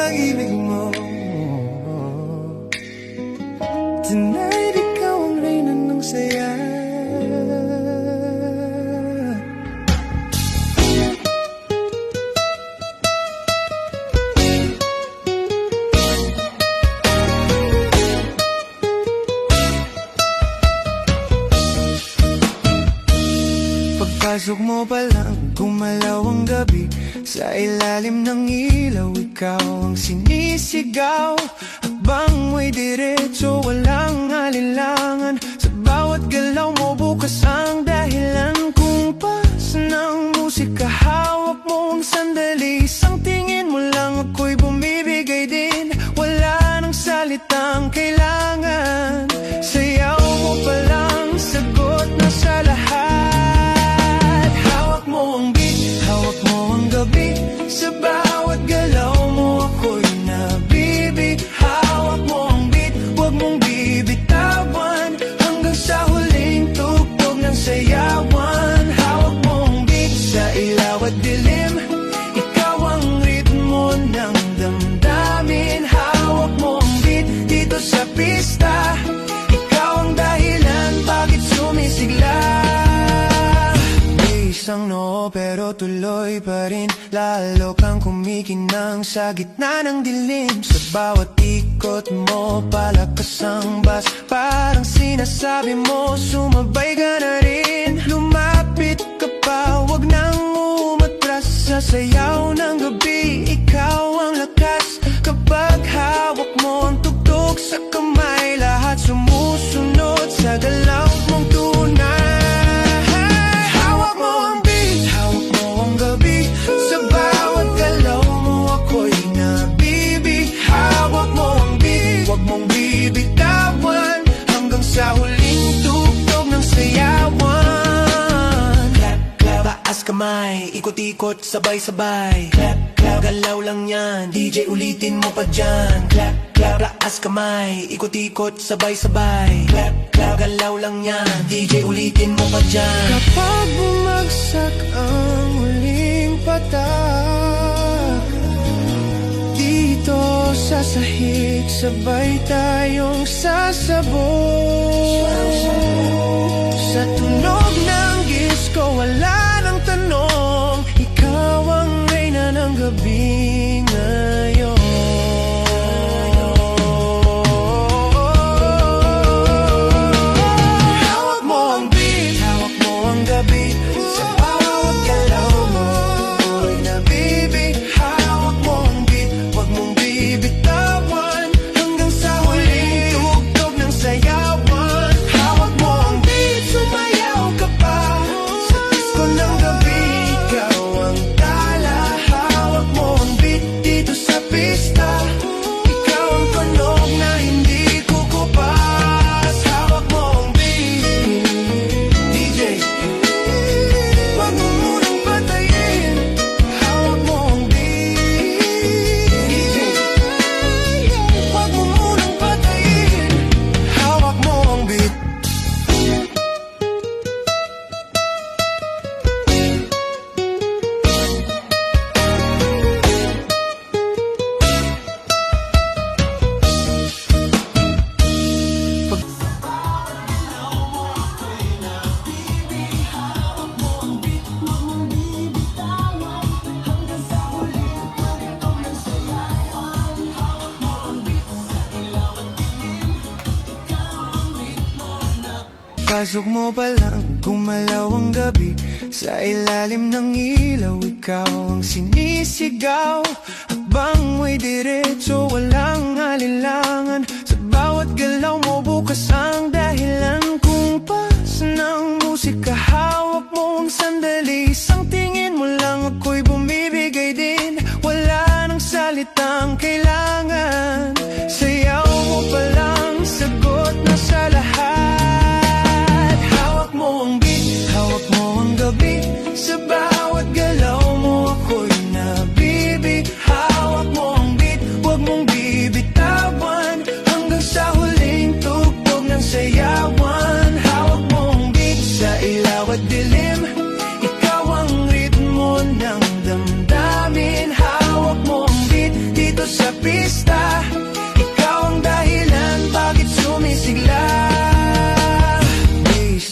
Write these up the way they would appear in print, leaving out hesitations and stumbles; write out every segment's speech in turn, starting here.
pag-ibig mo. Tonight, ikaw ang reyna ng saya. Pagpasok mo pa lang, gumalaw ang gabi. Sa ilalim ng ilaw, ikaw ang sinisigaw. Habang mo'y diretso, walang alinlangan. Sa bawat galaw mo, bukas ang dahilan. Kung pas ng musika, hawak mo ang sandali. Isang tingin mo lang, ako'y bumibigay din. Wala nang salitang kailangan. Sayaw mo pa lang, sagot na sa lahat. Hawak mo ang beat, hawak mo ang gabi. Sa bawat galaw mo, ako'y nabibig. Hawak mo ang beat, huwag mong bibitawan. Hanggang sa huling tugtog ng sayawan. Hawak mo ang beat, sa ilaw at dilim. Ikaw ang ritmo ng damdamin. Hawak mo ang beat, dito sa pista. Ikaw ang dahilan, bakit sumisigla. Isang noo pero tuloy pa rin. Lalo kang kumikinang sa gitna ng dilim. Sa bawat ikot mo, palakas ang bas. Parang sinasabi mo, sumabay ka na rin. Lumapit ka pa, wag nang umatras. Sa sayaw ng gabi, ikaw ang lakas. Kapag hawak mo ang tugtog sa kamay, lahat sumusunod sa galaw mong tunay. Sa bawat galaw mo, ako'y nabibig. Hawak mo ang beat, huwag mong bibitawan. Hanggang sa huling tugtog ng sayawan. Clap, clap, taas kamay, ikot-ikot, sabay-sabay. Clap, clap, galaw lang yan, DJ ulitin mo pa dyan. Clap, clap, taas kamay, ikot-ikot, sabay-sabay. Clap, clap, galaw lang yan, DJ ulitin mo pa dyan. Kapag bumagsak ang huling patak, dito sa sahig, sabay tayong sasabog. Sa tunog ng disco, wala nang tanong. Ikaw ang reyna ng gabi ngayon. Hawak mo ang beat, hawak mo ang gabi. Sa bawat galaw mo, ako'y nabibig. Hawak mo ang beat, huwag mong bibitawan. Hanggang sa huling tugtog ng sayawan. Hawak mo ang beat, sumayaw ka pa. Sa disco ng gabi, ikaw ang tala. Hawak mo ang beat, dito sa pista. Ikaw ang tunog na hindi kukupas. Hawak mo ang beat, DJ, wag mo munang patayin. Hawak mo ang beat, DJ, wag mo munang patayin. Hawak mo ang beat. Pasok mo pa lang, gumalaw ang gabi. Sa ilalim ng ilaw, ikaw ang sinisigaw. Habang mo'y diretso, walang alinlangan. Sa bawat galaw mo, bukas ang dahilan. Kung pas ng musika, hawak mo ang sandali. Isang tingin mo lang, ako'y bumibigay din. Wala nang salitang kailangan. Sayaw mo pa lang, sagot na sa lahat. Hawak mo ang beat, hawak mo ang gabi. Sa bawat galaw mo, ako'y nabibig. Hawak mo ang beat, huwag mong bibitawan. Hanggang sa huling tugtog ng sayawan. Hawak mo ang beat, sa ilaw at dilim.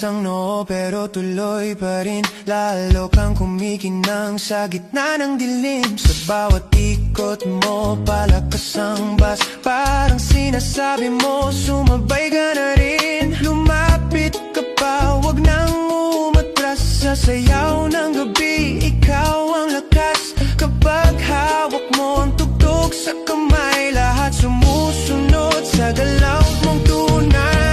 isang noo pero tuloy pa rin. Lalo kang kumikinang sa gitna ng dilim. Sa bawat ikot mo, palakas ang bas. Parang sinasabi mo, sumabay ka na rin. Lumapit ka pa, wag nang umatras. Sa sayaw ng gabi, ikaw ang lakas. Kapag hawak mo ang tugtog sa kamay, lahat sumusunod sa galaw mong tunay.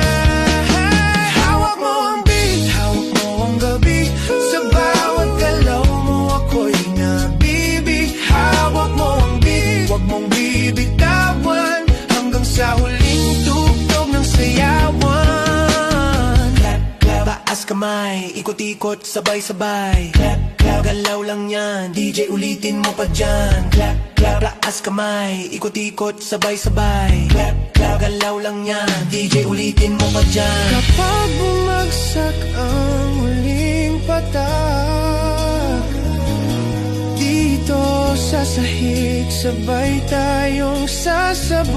Hawak mo ang beat, hawak mo ang gabi. Sa bawat galaw mo ako'y nabibig. Hawak mo ang beat, wag mong bibitawan, hanggang sa huling tugtog ng sayawan. Clap, clap, taas kamay, ikot-ikot, sabay-sabay. Clap, clap, galaw lang yan, DJ ulitin mo pa dyan. Clap, clap, taas kamay, ikot-ikot, sabay-sabay. Clap, clap, galaw lang yan, DJ ulitin mo pa dyan. Kapag bumagsak ang huling patak, dito sa sahig, sabay tayong sasabog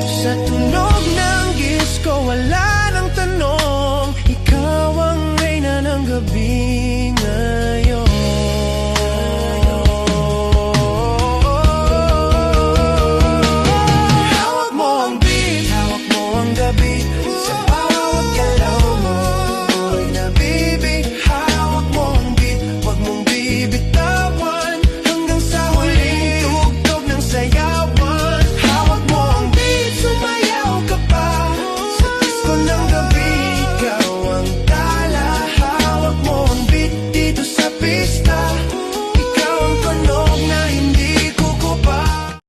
sa tunog